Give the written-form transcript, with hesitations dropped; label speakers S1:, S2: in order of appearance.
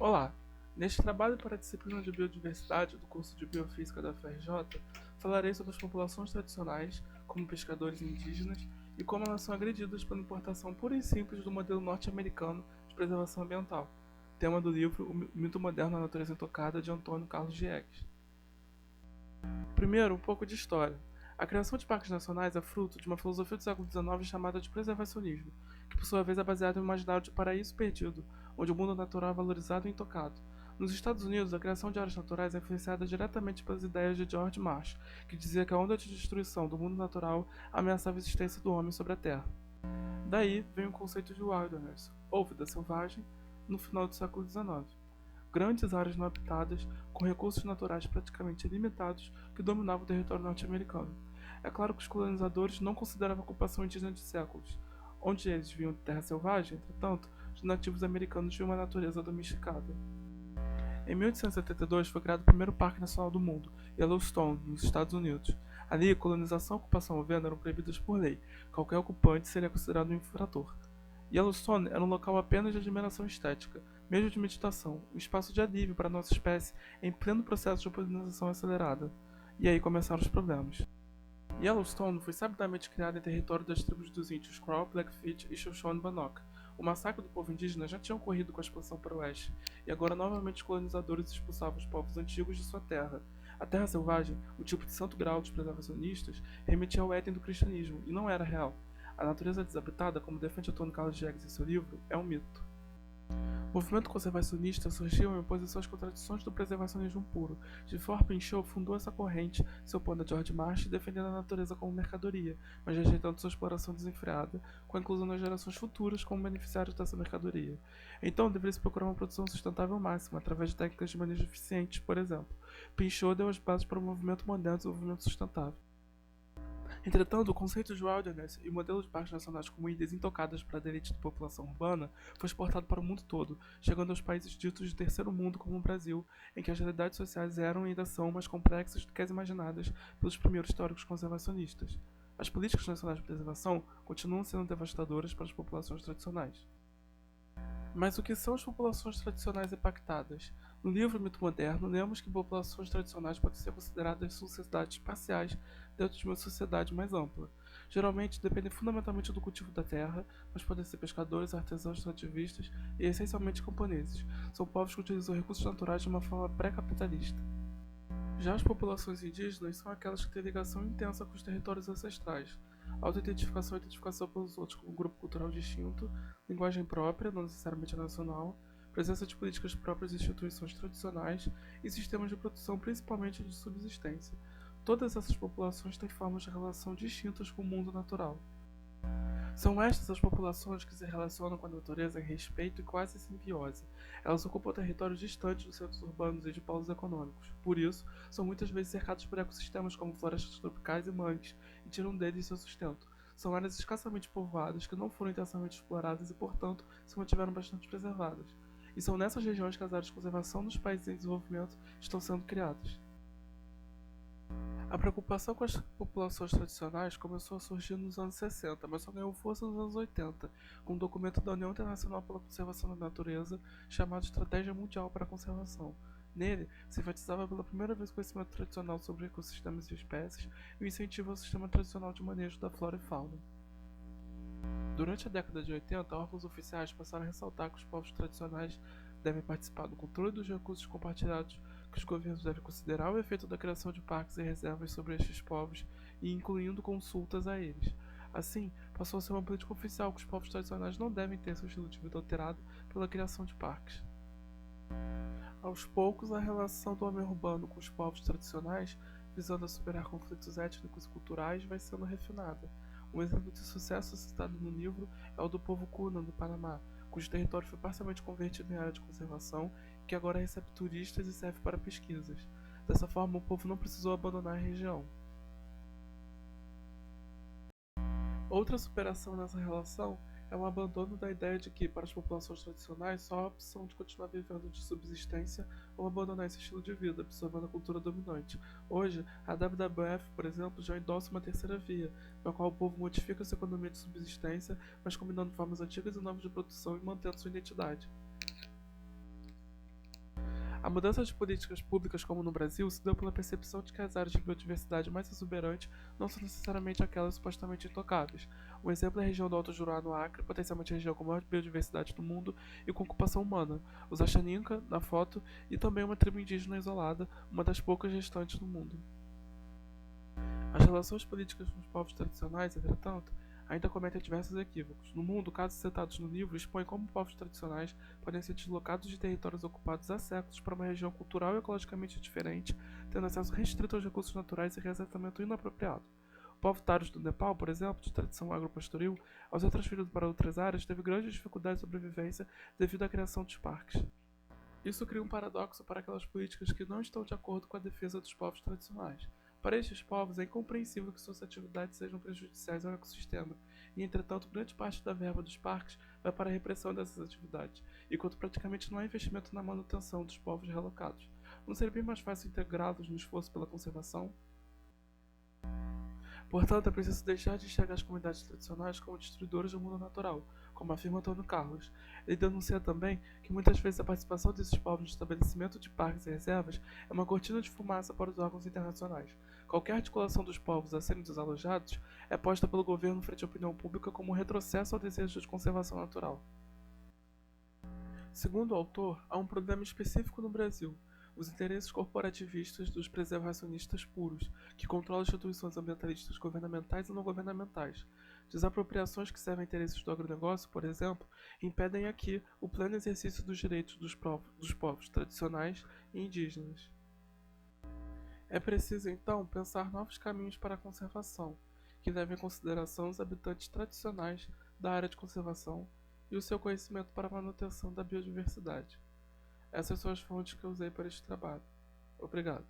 S1: Olá! Neste trabalho para a disciplina de Biodiversidade do curso de Biofísica da UFRJ, falarei sobre as populações tradicionais, como pescadores indígenas, e como elas são agredidas pela importação pura e simples do modelo norte-americano de preservação ambiental, tema do livro O Mito Moderno da Natureza Intocada, de Antônio Carlos Diegues. Primeiro, um pouco de história. A criação de parques nacionais é fruto de uma filosofia do século XIX chamada de preservacionismo, que por sua vez é baseada em um imaginário de paraíso perdido, onde o mundo natural é valorizado e intocado. Nos Estados Unidos, a criação de áreas naturais é influenciada diretamente pelas ideias de George Marsh, que dizia que a onda de destruição do mundo natural ameaçava a existência do homem sobre a Terra. Daí vem o conceito de wilderness, ou vida selvagem, no final do século XIX. Grandes áreas não habitadas, com recursos naturais praticamente ilimitados, que dominavam o território norte-americano. É claro que os colonizadores não consideravam a ocupação indígena de séculos. Onde eles viam terra selvagem, entretanto, os nativos americanos viam uma natureza domesticada. Em 1872 foi criado o primeiro parque nacional do mundo, Yellowstone, nos Estados Unidos. Ali, colonização e ocupação ovina eram proibidas por lei. Qualquer ocupante seria considerado um infrator. Yellowstone era um local apenas de admiração estética, mesmo de meditação, um espaço de alívio para a nossa espécie em pleno processo de polinização acelerada. E aí começaram os problemas. Yellowstone foi sabidamente criado em território das tribos dos índios Crow, Blackfeet e Shoshone-Bannock. O massacre do povo indígena já tinha ocorrido com a expansão para o oeste, e agora novamente os colonizadores expulsavam os povos antigos de sua terra. A terra selvagem, o tipo de santo grau dos preservacionistas, remetia ao Éden do cristianismo, e não era real. A natureza desabitada, como defende Antônio Carlos Diegues em seu livro, é um mito. O movimento conservacionista surgiu em oposição às contradições do preservacionismo puro. De forma Pinchot fundou essa corrente, se opondo a George Marsh, defendendo a natureza como mercadoria, mas rejeitando sua exploração desenfreada, com a inclusão das gerações futuras como beneficiários dessa mercadoria. Então, deveria-se procurar uma produção sustentável máxima, através de técnicas de manejo eficientes, por exemplo. Pinchot deu as bases para o movimento moderno de desenvolvimento sustentável. Entretanto, o conceito de wilderness e o modelo de parques nacionais como ilhas intocadas para a elite da população urbana foi exportado para o mundo todo, chegando aos países ditos de terceiro mundo como o Brasil, em que as realidades sociais eram e ainda são mais complexas do que as imaginadas pelos primeiros teóricos conservacionistas. As políticas nacionais de preservação continuam sendo devastadoras para as populações tradicionais. Mas o que são as populações tradicionais impactadas? No livro Mito Moderno, lemos que populações tradicionais podem ser consideradas sociedades parciais dentro de uma sociedade mais ampla. Geralmente dependem fundamentalmente do cultivo da terra, mas podem ser pescadores, artesãos, extrativistas e essencialmente camponeses. São povos que utilizam recursos naturais de uma forma pré-capitalista. Já as populações indígenas são aquelas que têm ligação intensa com os territórios ancestrais. Autoidentificação e identificação pelos outros como um grupo cultural distinto, linguagem própria, não necessariamente nacional, presença de políticas próprias e instituições tradicionais e sistemas de produção principalmente de subsistência. Todas essas populações têm formas de relação distintas com o mundo natural. São estas as populações que se relacionam com a natureza em respeito e quase simbiose. Elas ocupam territórios distantes dos centros urbanos e de polos econômicos. Por isso, são muitas vezes cercados por ecossistemas como florestas tropicais e mangues, e tiram deles seu sustento. São áreas escassamente povoadas que não foram intensamente exploradas e, portanto, se mantiveram bastante preservadas. E são nessas regiões que as áreas de conservação dos países em desenvolvimento estão sendo criadas. A preocupação com as populações tradicionais começou a surgir nos anos 60, mas só ganhou força nos anos 80, com um documento da União Internacional pela Conservação da Natureza chamado Estratégia Mundial para a Conservação. Nele, se enfatizava pela primeira vez o conhecimento tradicional sobre ecossistemas e espécies e o incentivo ao sistema tradicional de manejo da flora e fauna. Durante a década de 80, órgãos oficiais passaram a ressaltar que os povos tradicionais devem participar do controle dos recursos compartilhados, que os governos devem considerar o efeito da criação de parques e reservas sobre estes povos e incluindo consultas a eles. Assim, passou a ser uma política oficial que os povos tradicionais não devem ter seu estilo de vida alterado pela criação de parques. Aos poucos, a relação do homem urbano com os povos tradicionais, visando a superar conflitos étnicos e culturais, vai sendo refinada. Um exemplo de sucesso citado no livro é o do povo Kuna, do Panamá, cujo território foi parcialmente convertido em área de conservação e que agora recebe turistas e serve para pesquisas. Dessa forma, o povo não precisou abandonar a região. Outra superação nessa relação é o abandono da ideia de que, para as populações tradicionais, só há a opção de continuar vivendo de subsistência ou abandonar esse estilo de vida, absorvendo a cultura dominante. Hoje, a WWF, por exemplo, já endossa uma terceira via, na qual o povo modifica sua economia de subsistência, mas combinando formas antigas e novas de produção e mantendo sua identidade. A mudança de políticas públicas, como no Brasil, se deu pela percepção de que as áreas de biodiversidade mais exuberantes não são necessariamente aquelas supostamente intocáveis. Um exemplo é a região do Alto Jurá, no Acre, potencialmente a região com maior biodiversidade do mundo e com ocupação humana, os Achaninka, na foto, e também uma tribo indígena isolada, uma das poucas restantes no mundo. As relações políticas com os povos tradicionais, entretanto, ainda cometem diversos equívocos. No mundo, casos citados no livro expõem como povos tradicionais podem ser deslocados de territórios ocupados há séculos para uma região cultural e ecologicamente diferente, tendo acesso restrito aos recursos naturais e reassentamento inapropriado. O povo Taros do Nepal, por exemplo, de tradição agropastoril, ao ser transferido para outras áreas, teve grandes dificuldades de sobrevivência devido à criação dos parques. Isso cria um paradoxo para aquelas políticas que não estão de acordo com a defesa dos povos tradicionais. Para estes povos, é incompreensível que suas atividades sejam prejudiciais ao ecossistema, e entretanto grande parte da verba dos parques vai para a repressão dessas atividades, enquanto praticamente não há investimento na manutenção dos povos relocados. Não seria bem mais fácil integrá-los no esforço pela conservação? Portanto, é preciso deixar de enxergar as comunidades tradicionais como destruidoras do mundo natural, como afirma Antônio Carlos. Ele denuncia também que muitas vezes a participação desses povos no estabelecimento de parques e reservas é uma cortina de fumaça para os órgãos internacionais. Qualquer articulação dos povos a serem desalojados é posta pelo governo frente à opinião pública como um retrocesso ao desejo de conservação natural. Segundo o autor, há um problema específico no Brasil: os interesses corporativistas dos preservacionistas puros, que controlam instituições ambientalistas governamentais e não governamentais. Desapropriações que servem a interesses do agronegócio, por exemplo, impedem aqui o pleno exercício dos direitos dos povos tradicionais e indígenas. É preciso, então, pensar novos caminhos para a conservação, que levem em consideração os habitantes tradicionais da área de conservação e o seu conhecimento para a manutenção da biodiversidade. Essas são as fontes que eu usei para este trabalho. Obrigado.